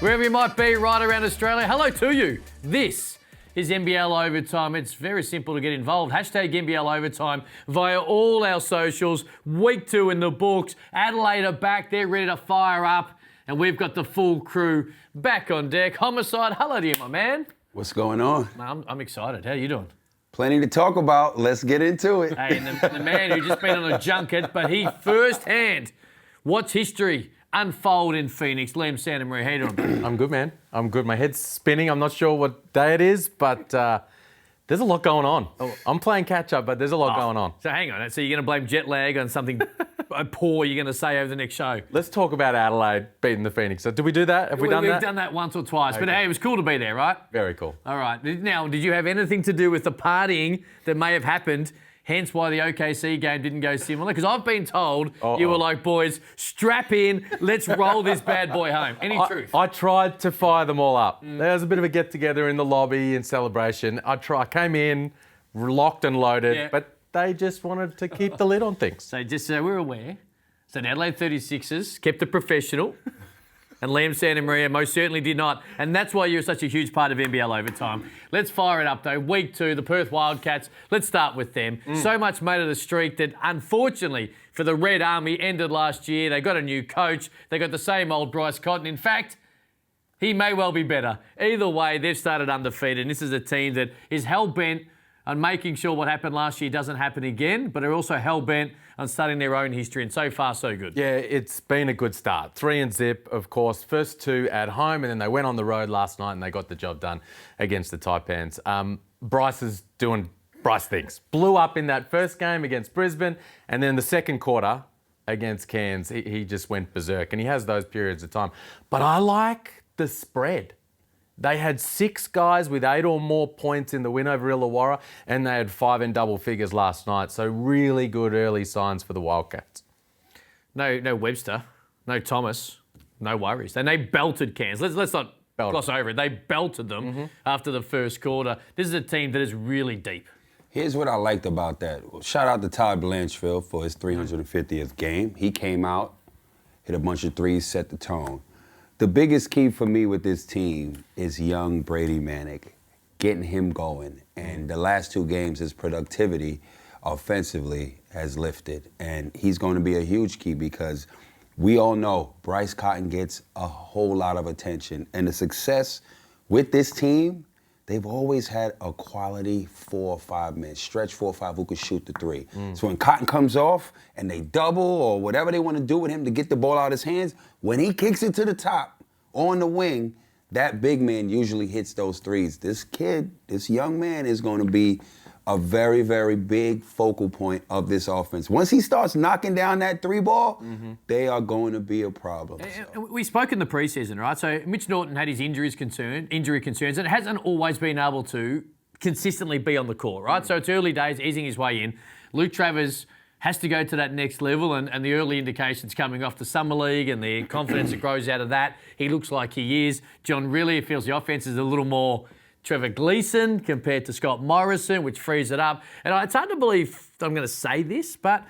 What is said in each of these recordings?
Wherever you might be right around Australia, hello to you. This is NBL Overtime. It's very simple to get involved. Hashtag NBL Overtime via all our socials. Week 2 in the books. Adelaide are back. They're ready to fire up. And we've got the full crew back on deck. Homicide, hello to you, my man. What's going on? I'm excited. How are you doing? Plenty to talk about. Let's get into it. Hey, and the man who just been on a junket, but he firsthand watched history unfold in Phoenix. Liam Santamaria, how you doing? I'm good, man. I'm good. My head's spinning. I'm not sure what day it is, but there's a lot going on. I'm playing catch-up, but there's a lot going on. So hang on. So you're going to blame jet lag on something poor you're going to say over the next show? Let's talk about Adelaide beating the Phoenix. So did we do that? Have we done that? We've done that once or twice. Okay. But hey, it was cool to be there, right? Very cool. All right. Now, did you have anything to do with the partying that may have happened, hence why the OKC game didn't go similar? Because I've been told you were like, boys, strap in, let's roll this bad boy home. Any truth? I tried to fire them all up. There was a bit of a get-together in the lobby in celebration. I came in, locked and loaded, but they just wanted to keep the lid on things. So just so we're aware, so the Adelaide 36ers kept it professional, and Liam Santamaria most certainly did not. And that's why you're such a huge part of NBL Overtime. Let's fire it up, though. Week 2, the Perth Wildcats. Let's start with them. So much made of the streak that, unfortunately, for the Red Army, ended last year. They got a new coach. They got the same old Bryce Cotton. In fact, he may well be better. Either way, they've started undefeated. And this is a team that is hell-bent on making sure what happened last year doesn't happen again, but are also hell-bent on starting their own history, and so far, so good. Yeah, it's been a good start. 3-0, of course. First 2 at home, and then they went on the road last night and they got the job done against the Taipans. Bryce is doing Bryce things. Blew up in that first game against Brisbane, and then the second quarter against Cairns, he just went berserk, and he has those periods of time. But I like the spread. They had 6 guys with 8 or more points in the win over Illawarra, and they had 5 in double figures last night. So really good early signs for the Wildcats. No Webster, no Thomas, no worries. And they belted Cairns. Let's not gloss over it. They belted them after the first quarter. This is a team that is really deep. Here's what I liked about that. Shout out to Todd Blanchfield for his 350th game. He came out, hit a bunch of threes, set the tone. The biggest key for me with this team is young Brady Manick, getting him going. And the last 2 games, his productivity offensively has lifted. And he's going to be a huge key because we all know Bryce Cotton gets a whole lot of attention. And the success with this team, they've always had a quality 4 or 5 men, stretch 4 or 5 who could shoot the 3. So when Cotton comes off and they double or whatever they want to do with him to get the ball out of his hands, when he kicks it to the top on the wing, that big man usually hits those threes. This kid, this young man is going to be a very, very big focal point of this offense. Once he starts knocking down that 3 ball, they are going to be a problem. So. We spoke in the preseason, right? So Mitch Norton had his injury concerns, and hasn't always been able to consistently be on the court, right? So it's early days, easing his way in. Luke Travers has to go to that next level, and the early indications coming off the Summer League and the confidence that grows out of that, he looks like he is. John Rillie feels the offense is a little more Trevor Gleeson compared to Scott Morrison, which frees it up. And it's hard to believe I'm going to say this, but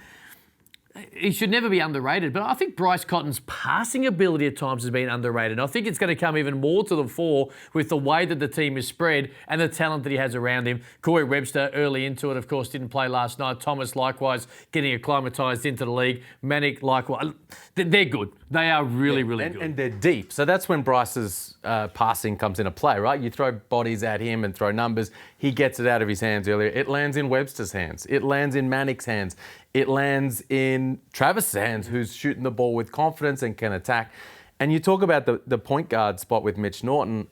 he should never be underrated. But I think Bryce Cotton's passing ability at times has been underrated. I think it's going to come even more to the fore with the way that the team is spread and the talent that he has around him. Corey Webster, early into it, of course, didn't play last night. Thomas, likewise, getting acclimatised into the league. Manick, likewise. They're good. They are really, really good. And they're deep. So that's when Bryce's passing comes into play, right? You throw bodies at him and throw numbers. He gets it out of his hands earlier. It lands in Webster's hands. It lands in Manick's hands. It lands in Travis' hands, who's shooting the ball with confidence and can attack. And you talk about the point guard spot with Mitch Norton.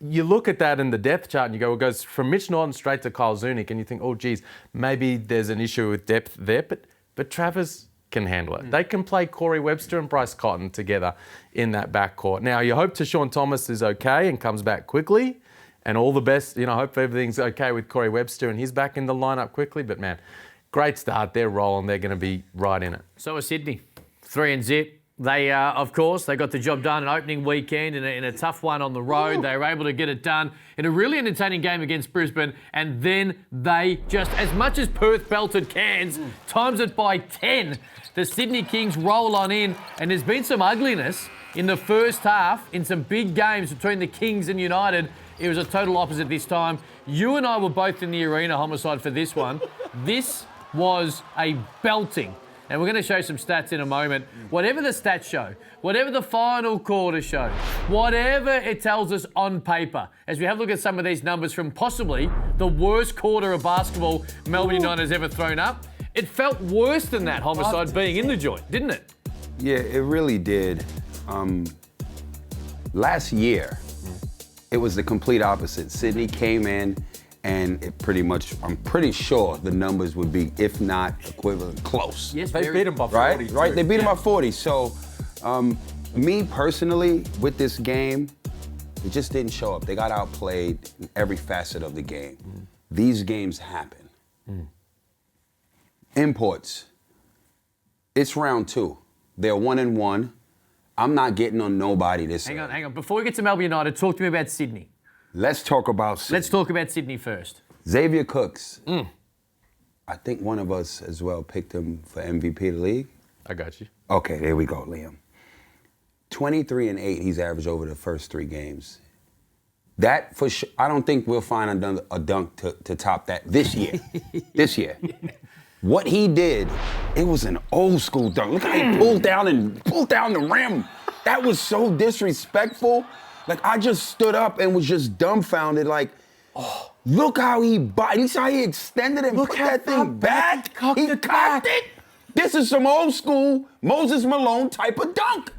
You look at that in the depth chart and you go, it goes from Mitch Norton straight to Kyle Zunic, and you think, oh, geez, maybe there's an issue with depth there. But Travis can handle it. They can play Corey Webster and Bryce Cotton together in that backcourt. Now, you hope Tashawn Thomas is okay and comes back quickly, and all the best. You know, hope everything's okay with Corey Webster and he's back in the lineup quickly. But, man, great start. They're rolling. They're going to be right in it. So is Sydney. 3-0. They, of course, they got the job done in opening weekend in a tough one on the road. They were able to get it done in a really entertaining game against Brisbane. And then they just, as much as Perth belted Cairns, times it by 10. The Sydney Kings roll on in. And there's been some ugliness In the first half, in some big games between the Kings and United, it was a total opposite this time. You and I were both in the arena, Homicide, for this one. This was a belting. And we're going to show some stats in a moment. Whatever the stats show, whatever the final quarter shows, whatever it tells us on paper, as we have a look at some of these numbers from possibly the worst quarter of basketball Melbourne United has ever thrown up, it felt worse than that, Homicide, being in the joint, didn't it? Yeah, it really did. Last year, it was the complete opposite. Sydney came in and it pretty much, I'm pretty sure the numbers would be, if not equivalent, close. Yes, They beat him by 40. Right? Right, they beat him Yeah. by 40. So, me personally, with this game, it just didn't show up. They got outplayed in every facet of the game. These games happen. Imports. It's round 2. They're 1-1. I'm not getting on nobody this Hang early. on. Before we get to Melbourne United, talk to me about Sydney. Let's talk about Sydney. Let's talk about Sydney first. Xavier Cooks. I think one of us as well picked him for MVP of the league. I got you. Okay, there we go, Liam. 23-8 he's averaged over the first 3 games. That for sure, I don't think we'll find a dunk to top that this year. This year. What he did, it was an old school dunk. Look how he pulled down the rim. That was so disrespectful. Like, I just stood up and was just dumbfounded. Like, look how he extended and put that thing back. He cocked it. This is some old school Moses Malone type of dunk.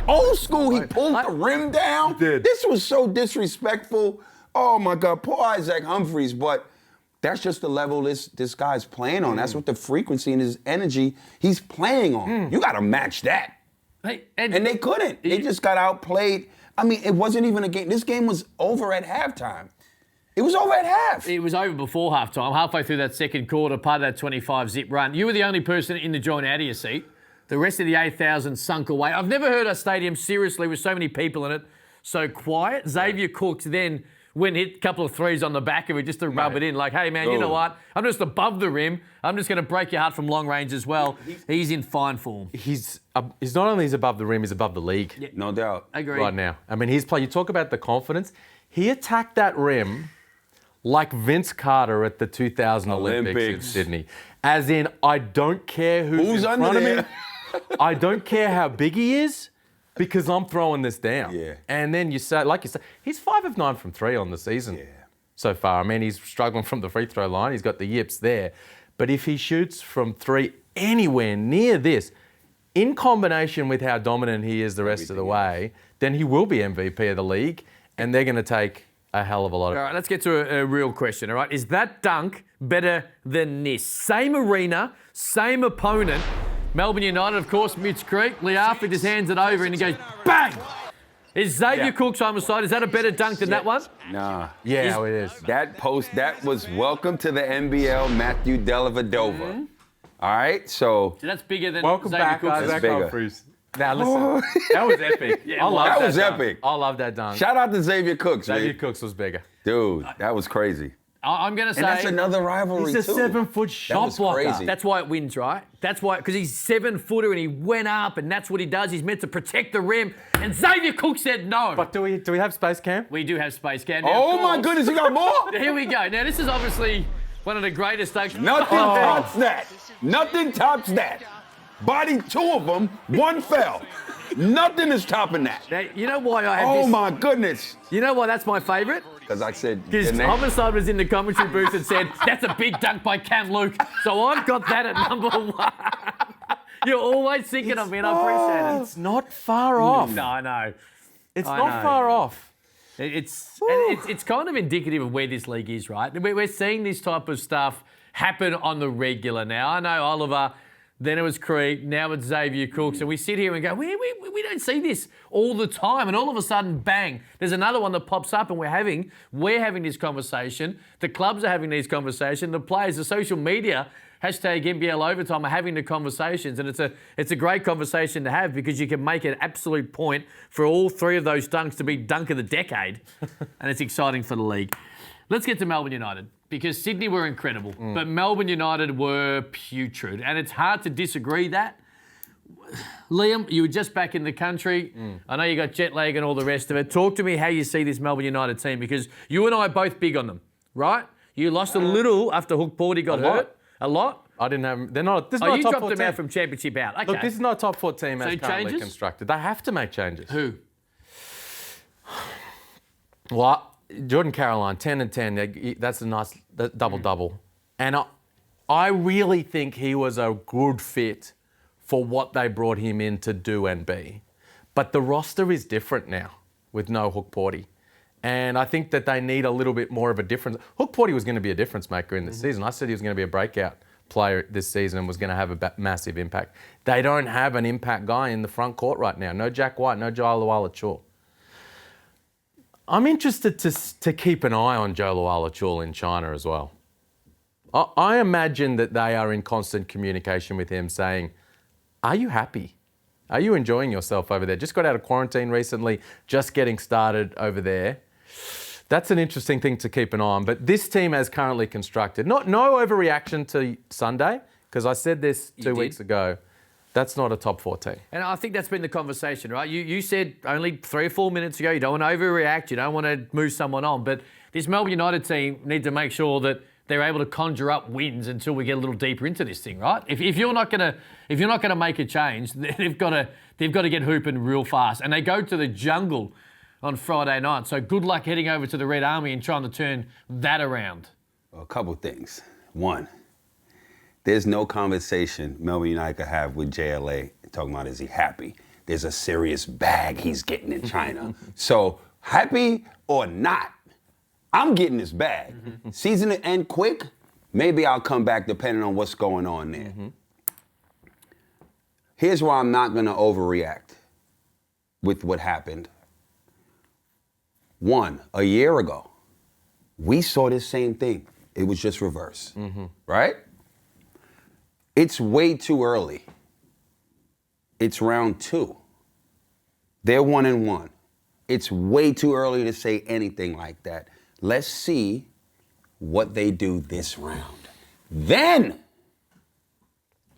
Old school, he pulled the rim down. He did. This was so disrespectful. Oh my God, poor Isaac Humphries, but that's just the level this guy's playing on. That's what the frequency and his energy he's playing on. You gotta match that. Hey, And they couldn't. They just got outplayed. I mean, it wasn't even a game. This game was over at halftime. It was over at half. It was over before halftime, halfway through that second quarter, part of that 25-zip run. You were the only person in the joint out of your seat. The rest of the 8,000 sunk away. I've never heard a stadium, seriously, with so many people in it, so quiet. Xavier Cooks then went hit a couple of threes on the back of it just to rub it in. Like, hey, man, you know what? I'm just above the rim. I'm just going to break your heart from long range as well. He's in fine form. He's not only he's above the rim, he's above the league. Yeah. No doubt. Agreed. Right now. I mean, he's playing. You talk about the confidence. He attacked that rim like Vince Carter at the 2000 Olympics in Olympics. Sydney. As in, I don't care who's in under front of there. me. I don't care how big he is because I'm throwing this down. Yeah. And then you say, like you say, he's 5 of 9 from 3 on the season so far. I mean, he's struggling from the free throw line. He's got the yips there. But if he shoots from 3 anywhere near this, in combination with how dominant he is the rest of the way, then he will be MVP of the league, and they're going to take a hell of a lot of... All right, let's get to a real question, all right? Is that dunk better than this? Same arena, same opponent. Melbourne United, of course, Mitch Creek. Leaford just hands it over and he goes, bang! Is Xavier Cooks on the side? Is that a better dunk than that one? Nah. Yeah, it is. That was welcome to the NBL, Matthew Dellavedova. All right, so So that's bigger than Welcome Xavier back, Cooks. Isaac bigger. Humphries. Now listen, that was epic. I love that was dunk. epic. I love that dunk. shout out to Xavier Cooks, Xavier man. Cooks was bigger. Dude, that was crazy. I'm going to say... And that's another rivalry, He's a too. 7-foot shot was blocker. crazy. That's why it wins, right? That's why, because he's 7-footer and he went up and that's what he does. He's meant to protect the rim. And Xavier Cooks said no. But do we have space, Cam? We do have space, Cam. Now, Oh of my course- goodness, you got more? Here we go. Now, this is obviously one of the greatest dunks. Nothing tops that. Nothing tops that. Body 2 of them, 1 fell. Nothing is topping that. Now, you know why I have Oh this? my goodness. You know why that's my favourite? Because I said, Because your name. Homicide was in the commentary booth and said, that's a big dunk by Cam Luke. So I've got that at number 1. You're always thinking of me and I appreciate it. It's not far off. No, I know. It's I not know. far off. It's kind of indicative of where this league is, right? We're seeing this type of stuff happen on the regular now. I know Oliver, then it was Creek, now it's Xavier Cooks, and we sit here and go, we don't see this all the time, and all of a sudden, bang, there's another one that pops up, and we're having this conversation. The clubs are having these conversations. The players, the social media, hashtag NBL Overtime, are having the conversations, and it's a great conversation to have because you can make an absolute point for all 3 of those dunks to be dunk of the decade, and it's exciting for the league. Let's get to Melbourne United because Sydney were incredible, but Melbourne United were putrid, and it's hard to disagree that. Liam, you were just back in the country. I know you got jet lag and all the rest of it. Talk to me how you see this Melbourne United team, because you and I are both big on them, right? You lost a little after Hook Porty got hurt. A lot? I didn't have. They're not. This is not a you top dropped 4 them team. out from championship out. Okay. Look, this is not a top 4 team as currently changes? constructed. They have to make changes. Who? Well, Jordan Caroline, 10 and 10. That's a nice double-double. And I really think he was a good fit for what they brought him in to do and be. But the roster is different now with no Hook Porty. And I think that they need a little bit more of a difference. Hook Porty was going to be a difference maker in this season. I said he was going to be a breakout player this season and was going to have a massive impact. They don't have an impact guy in the front court right now. No Jack White, no Joe Luala-Chul. I'm interested to keep an eye on Joe Luala-Chul in China as well. I imagine that they are in constant communication with him saying, are you happy? Are you enjoying yourself over there? Just got out of quarantine recently, just getting started over there. That's an interesting thing to keep an eye on. But this team as currently constructed, no overreaction to Sunday, because I said this 2 weeks ago, that's not a top 4 team. And I think that's been the conversation, right? You said only 3 or 4 minutes ago, you don't want to overreact, you don't want to move someone on. But this Melbourne United team need to make sure that they're able to conjure up wins until we get a little deeper into this thing, right? If you're not gonna make a change, they've got to get hooping real fast. And they go to the jungle on Friday night. So good luck heading over to the Red Army and trying to turn that around. A couple things. One, there's no conversation Melbourne United could have with JLA talking about is he happy. There's a serious bag he's getting in China. So happy or not, I'm getting this bag. Season to end quick, maybe I'll come back depending on what's going on there. Here's why I'm not going to overreact with what happened. One, a year ago, we saw this same thing. It was just reverse, right? It's way too early. It's round 2. They're 1-1. It's way too early to say anything like that. Let's see what they do this round. Then,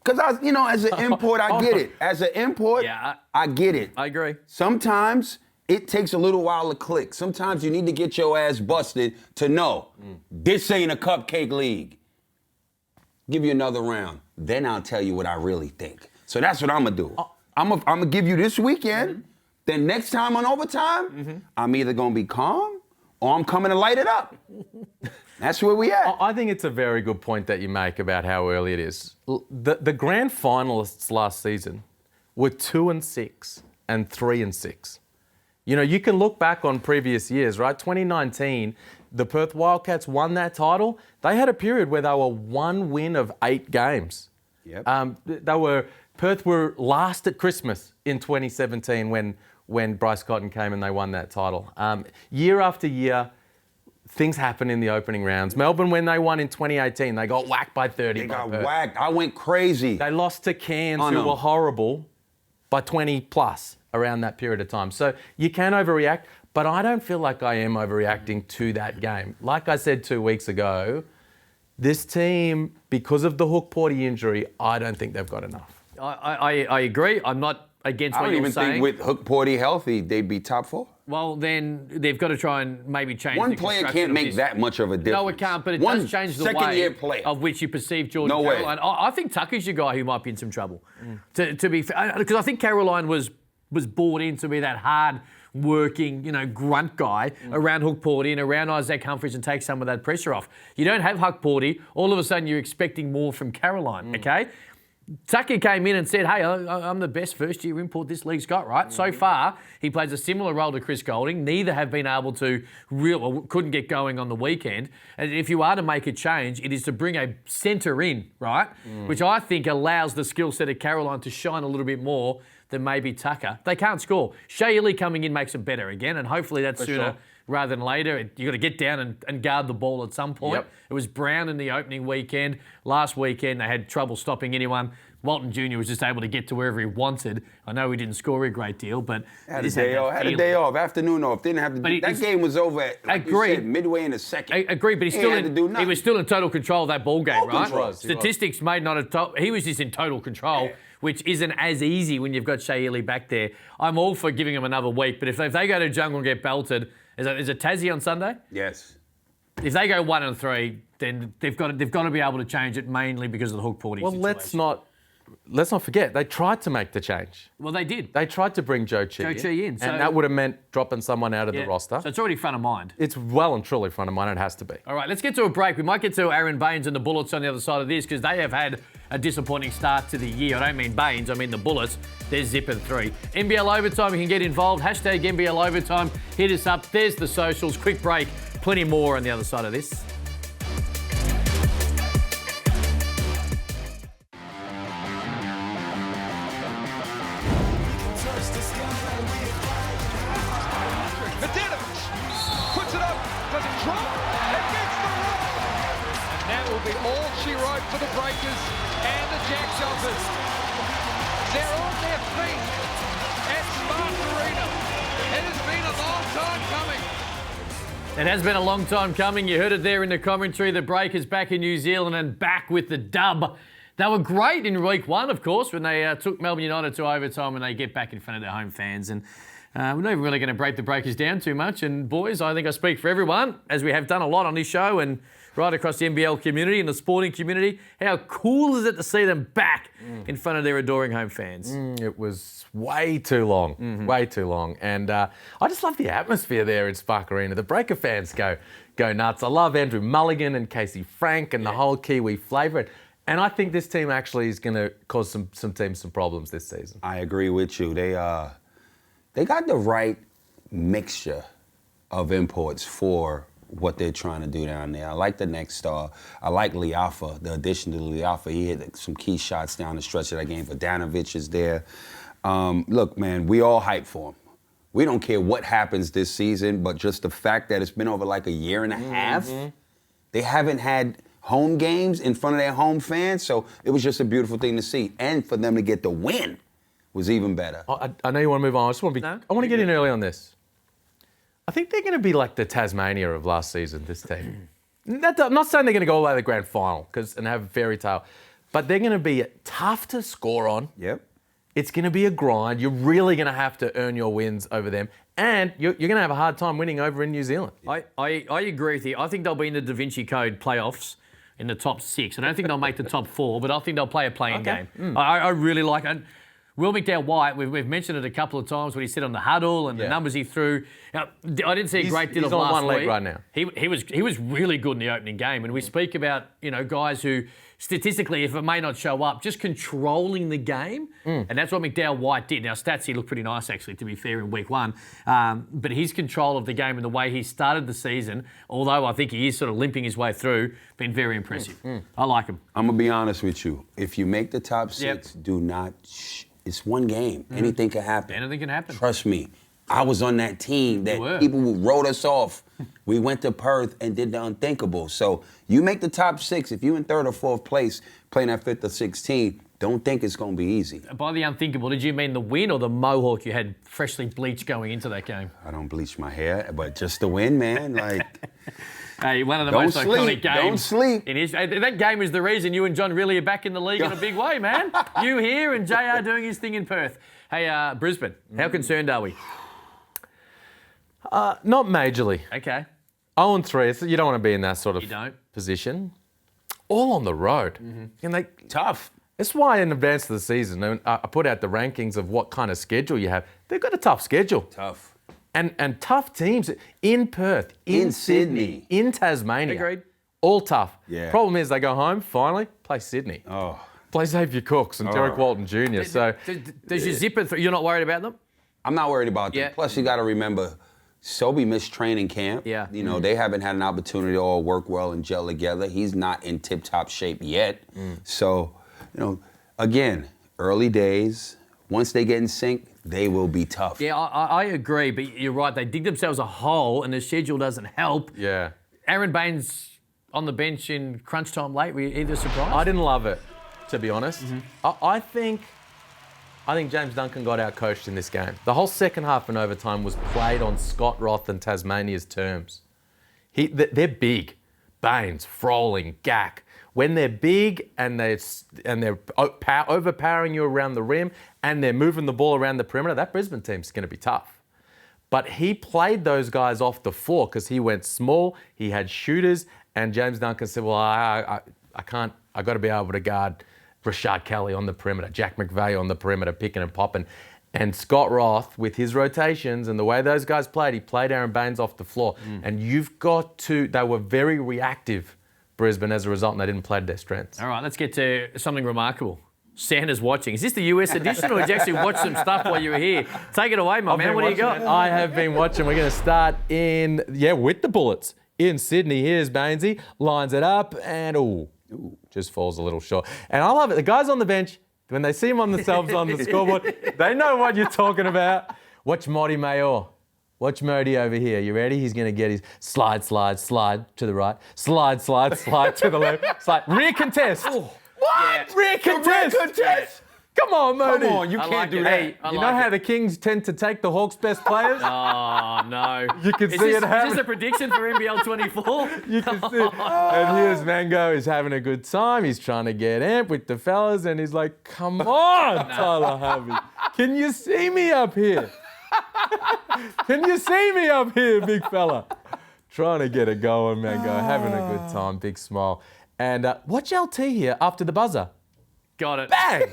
because as an import, I get it. As an import, I get it. I agree. Sometimes it takes a little while to click. Sometimes you need to get your ass busted to know this ain't a cupcake league. Give you another round. Then I'll tell you what I really think. So that's what I'm going to do. I'm going to give you this weekend. Then next time on overtime, I'm either going to be calm or I'm coming to light it up. That's where we at. I think it's a very good point that you make about how early it is. The grand finalists last season were 2-6 and 3-6. You can look back on previous years, right? 2019, the Perth Wildcats won that title. They had a period where they were 1 win of 8 games. Yep. Perth were last at Christmas in 2017 when Bryce Cotton came and they won that title. Year after year, things happen in the opening rounds. Melbourne, when they won in 2018, they got whacked by 30. They got whacked. I went crazy. They lost to Cairns, who were horrible, by 20 plus around that period of time. So you can overreact, but I don't feel like I am overreacting to that game. Like I said 2 weeks ago, this team, because of the Hook Porty injury, I don't think they've got enough. I agree. I'm not against what you're saying. I don't even think with Hook Porty healthy, they'd be top 4. Well, then they've got to try and maybe change One the player construction can't of make this. that much of a difference. No, it can't, but it One does change the second-year way player. of which you perceive Jordan No way. Caroline. I think Tucker's your guy who might be in some trouble. To be fair, because I think Caroline was brought in to be that hard working, grunt guy around Hook Porty and around Isaac Humphries and take some of that pressure off. You don't have Hook Porty, all of a sudden you're expecting more from Caroline, okay? Tucker came in and said, hey, I'm the best first-year import this league's got, right? So far, he plays a similar role to Chris Golding. Neither have been able to couldn't get going on the weekend. And if you are to make a change, it is to bring a centre in, right? Which I think allows the skill set of Caroline to shine a little bit more than maybe Tucker. They can't score. Shea Ili coming in makes them better again, and hopefully that's sooner rather than later. You've got to get down and guard the ball at some point. It was Brown in the opening weekend. Last weekend, they had trouble stopping anyone. Walton Jr. was just able to get to wherever he wanted. I know he didn't score a great deal, but Had he a just had day that off. Had a feeling. day off. Afternoon off. Didn't have to. But That game was over at Agreed. midway in the second. I agree, but He had to do he nothing. was still in total control of that ball game, Full right? control. Statistics made not a top. He was just in total control, which isn't as easy when you've got Shea Ely back there. I'm all for giving him another week, but if they go to Jungle and get belted, is it Tassie on Sunday? Yes. If they go 1-3, then they've got to be able to change it mainly because of the Hook Porty Well, situation. let's not forget, they tried to make the change. Well, they did. They tried to bring Joe Chi in, so- and that would have meant dropping someone out of the roster. So it's already front of mind. It's well and truly front of mind. It has to be. All right, let's get to a break. We might get to Aaron Baines and the Bullets on the other side of this because they have had a disappointing start to the year. I don't mean Baines, I mean the Bullets. They're zipping 3. NBL Overtime, you can get involved. Hashtag NBL Overtime. Hit us up. There's the socials. Quick break. Plenty more on the other side of this. Puts it up, does it drop? It gets the roll! And that will be all she wrote for the Breakers and the Jack Jumpers. They're on their feet at Spark Arena. It has been a long time coming. It has been a long time coming. You heard it there in the commentary. The Breakers back in New Zealand and back with the dub. They were great in week 1, of course, when they took Melbourne United to overtime and they get back in front of their home fans. And we're not even really going to break the Breakers down too much. And boys, I think I speak for everyone, as we have done a lot on this show and right across the NBL community and the sporting community. How cool is it to see them back in front of their adoring home fans? It was way too long, way too long. And I just love the atmosphere there in Spark Arena. The Breaker fans go nuts. I love Andrew Mulligan and Casey Frank and the whole Kiwi flavour. And I think this team actually is going to cause some teams some problems this season. I agree with you. They got the right mixture of imports for what they're trying to do down there. I like the next star. I like Liafa, the addition to Liafa. He hit some key shots down the stretch of that game. Vodanovic is there. Look, man, we all hype for him. We don't care what happens this season, but just the fact that it's been over like a year and a half, they haven't had home games in front of their home fans, so it was just a beautiful thing to see. And for them to get the win was even better. I know you want to move on. I want to get in early on this. I think they're going to be like the Tasmania of last season, this team. I'm not saying they're going to go all the way to the grand final and have a fairy tale, but they're going to be tough to score on. Yep. It's going to be a grind. You're really going to have to earn your wins over them. And you're going to have a hard time winning over in New Zealand. I agree with you. I think they'll be in the Da Vinci Code playoffs in the top 6. I don't think they'll make the top 4, but I think they'll play a playing game. I really like it. Will McDowell-White, we've mentioned it a couple of times when he said on the huddle and the numbers he threw. Now, I didn't see a great deal of last week. He's on one leg right now. He was really good in the opening game, and we speak about guys who statistically, if it may not show up, just controlling the game, and that's what McDowell-White did. Now, stats, he looked pretty nice actually, to be fair, in week 1, but his control of the game and the way he started the season, although I think he is sort of limping his way through, been very impressive. I like him. I'm going to be honest with you. If you make the top 6, do not... It's one game. Anything can happen. Anything can happen. Trust me. I was on that team that were. people wrote us off. We went to Perth and did the unthinkable. So you make the top 6. If you're in 3rd or 4th place, playing that 5th or 6th team, don't think it's going to be easy. By the unthinkable, did you mean the win or the mohawk you had freshly bleached going into that game? I don't bleach my hair, but just the win, man. Like... Hey, one of the Don't most sleep. iconic games. Don't sleep. In history. That game is the reason you and John really are back in the league in a big way, man. You here and JR doing his thing in Perth. Hey, Brisbane, how concerned are we? Not majorly. Okay. 0-3, you don't want to be in that sort You don't. of position. All on the road. And Tough. that's why in advance of the season, I put out the rankings of what kind of schedule you have. They've got a tough schedule. Tough. And tough teams in Perth, in Sydney, in Tasmania. Agreed. All tough. Yeah. Problem is they go home, finally, play Sydney. Oh. Play Xavier Cooks and Derek Walton Jr. So Does your zipper, you're not worried about them? I'm not worried about that. Yeah. Plus, you got to remember, Sobey missed training camp. Yeah. They haven't had an opportunity to all work well and gel together. He's not in tip-top shape yet. So, again, early days. Once they get in sync, they will be tough. Yeah, I agree, but you're right. They dig themselves a hole and the schedule doesn't help. yeah. Aaron Baines on the bench in crunch time late, were you either surprised? I didn't love it. to be honest. I think James Duncan got out-coached in this game. The whole second half and overtime was played on Scott Roth and Tasmania's terms. They're big. Baines, Froling, Gack. When they're big and they're overpowering you around the rim and they're moving the ball around the perimeter, that Brisbane team's going to be tough. But he played those guys off the floor because he went small, he had shooters, and James Duncan said, well, I can't, I got to be able to guard Rashad Kelly on the perimeter, Jack McVeigh on the perimeter, picking and popping. And Scott Roth, with his rotations and the way those guys played, he played Aaron Baines off the floor. And you've got to, they were very reactive, Brisbane, as a result, and they didn't play to their strengths. All right, let's get to something remarkable. Santa's watching. Is this the US edition, or did you actually watch some stuff while you were here? Take it away, my man. What do you got? I have been watching. We're going to start with the Bullets in Sydney. Here's Bainesy, lines it up, and just falls a little short. And I love it. The guys on the bench, when they see him on themselves on the scoreboard, they know what you're talking about. Watch Modi Mayor. Watch Modi over here. You ready? He's going to get his slide to the right. Slide to the left. Slide. Rear contest. What? Yeah. Rear contest. Yeah. Come on, Modi. Come on, you can't do that. Hey, You know how the Kings tend to take the Hawks' best players? Oh, no. You can see it happen. Is this a prediction for NBL 24? You can see it. And here's Mango. He's having a good time. He's trying to get amped with the fellas, and he's like, come on, Tyler Harvey. Can you see me up here? Can you see me up here, big fella? Trying to get it going, Mango. Having a good time. Big smile. And watch LT here after the buzzer. Got it. Bang!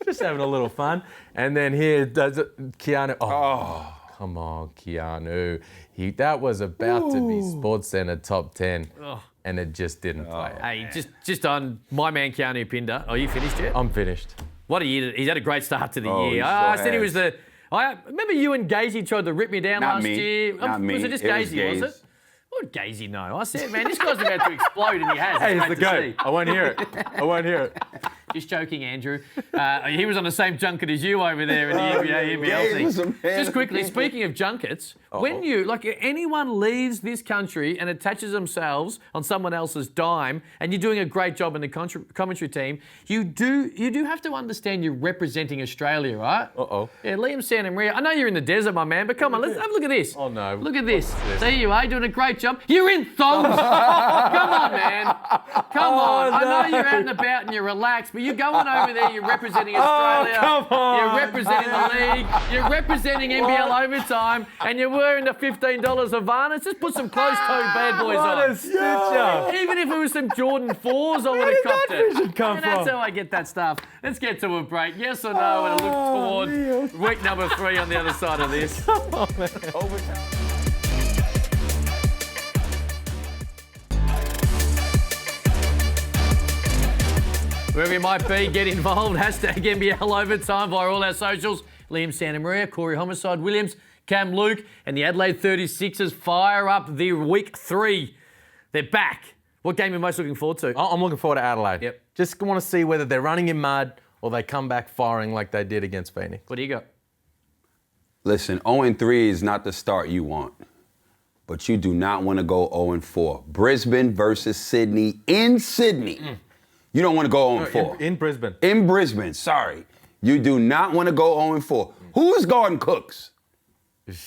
Just having a little fun. And then here does it, Keanu. Oh, come on, Keanu. That was about to be SportsCenter top 10, and it just didn't play. Hey, just on my man Keanu Pinder. Oh, you finished yet? I'm finished. What a year. He's had a great start to the Oh, year. he I sure said he has. was I remember you and Gazy tried to rip me down Not last me. year. Not me. Was it just It was Gazy, was Gaze. it? What did Gazy know? I said, man, this guy's about to explode, and he has. Hey, It's it's the great to goat. I won't hear it. I won't hear it. Just joking, Andrew. He was on the same junket as you over there in the NBA, Gaze was a NBL man. Just quickly, speaking of junkets, when anyone leaves this country and attaches themselves on someone else's dime, and you're doing a great job in the commentary team, you do have to understand you're representing Australia, right? Uh-oh. Yeah, Liam Santa Maria. I know you're in the desert, my man, but come on, let's have a look at this. Oh, no. Look at this. There you are, doing a great job. You're in thongs. Come on, man. Come on. I know you're out and about and you're relaxed, but you're going over there, you're representing Australia. come on. You're representing the league. You're representing NBL Overtime, and you're wearing the $15 Havana. Just put some closed-toed bad boys What on. a stitcher. Even if it was some Jordan 4s, I would have did copped that it. vision come And that's from? how I get that stuff. Let's get to a break. Yes or no, and a look toward week number 3 on the other side of this. Overtime. Wherever you might be, get involved. Hashtag NBL Overtime via all our socials. Liam Santa Maria, Corey Homicide Williams, Cam Luke, and the Adelaide 36ers fire up the week 3. They're back. What game are you most looking forward to? I'm looking forward to Adelaide. Yep. Just want to see whether they're running in mud or they come back firing like they did against Phoenix. What do you got? Listen, 0-3 is not the start you want, but you do not want to go 0-4. Brisbane versus Sydney in Sydney. You don't want to go 0-4. In Brisbane. In Brisbane, sorry. You do not want to go 0-4. Who is guarding Cooks?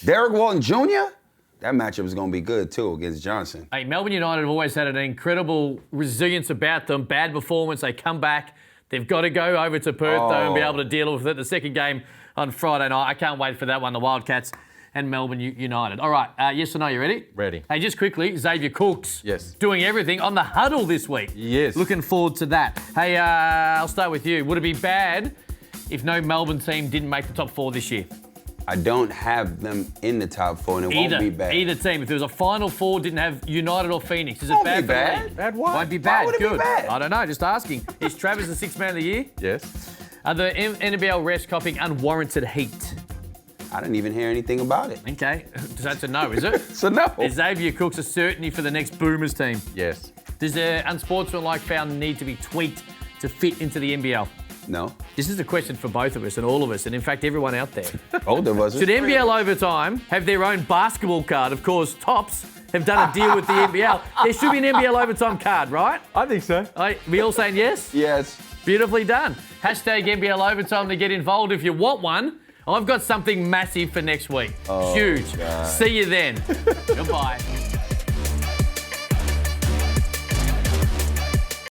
Derek Walton Jr.? That matchup is going to be good, too, against Johnson. Hey, Melbourne United have always had an incredible resilience about them. Bad performance, they come back. They've got to go over to Perth, though, and be able to deal with it. The second game on Friday night. I can't wait for that one, the Wildcats and Melbourne United. All right, yes or no, you ready? Ready. Hey, just quickly, Xavier Cooks. Yes. Doing everything on the huddle this week. Yes. Looking forward to that. Hey, I'll start with you. Would it be bad if no Melbourne team didn't make the top 4 this year? I don't have them in the top 4, and it won't be bad. Either team. If there was a Final 4, didn't have United or Phoenix, is it Won't bad be for the bad. league? Bad what? Won't be bad. Why would it be Good. bad? I don't know, just asking. Is Travis the 6th man of the year? Yes. Are the NBL refs copying unwarranted heat? I didn't even hear anything about it. Okay, so that's a no, is it? So no. Is Xavier Cooks a certainty for the next Boomers team? Yes. Does the unsportsmanlike foul need to be tweaked to fit into the NBL? No. This is a question for both of us and all of us, and in fact, everyone out there. Both of us. Should NBL Overtime have their own basketball card? Of course, Tops have done a deal with the NBL. There should be an NBL Overtime card, right? I think so. We all saying yes? Yes. Beautifully done. Hashtag NBL Overtime to get involved if you want one. I've got something massive for next week. Huge. God. See you then. Goodbye.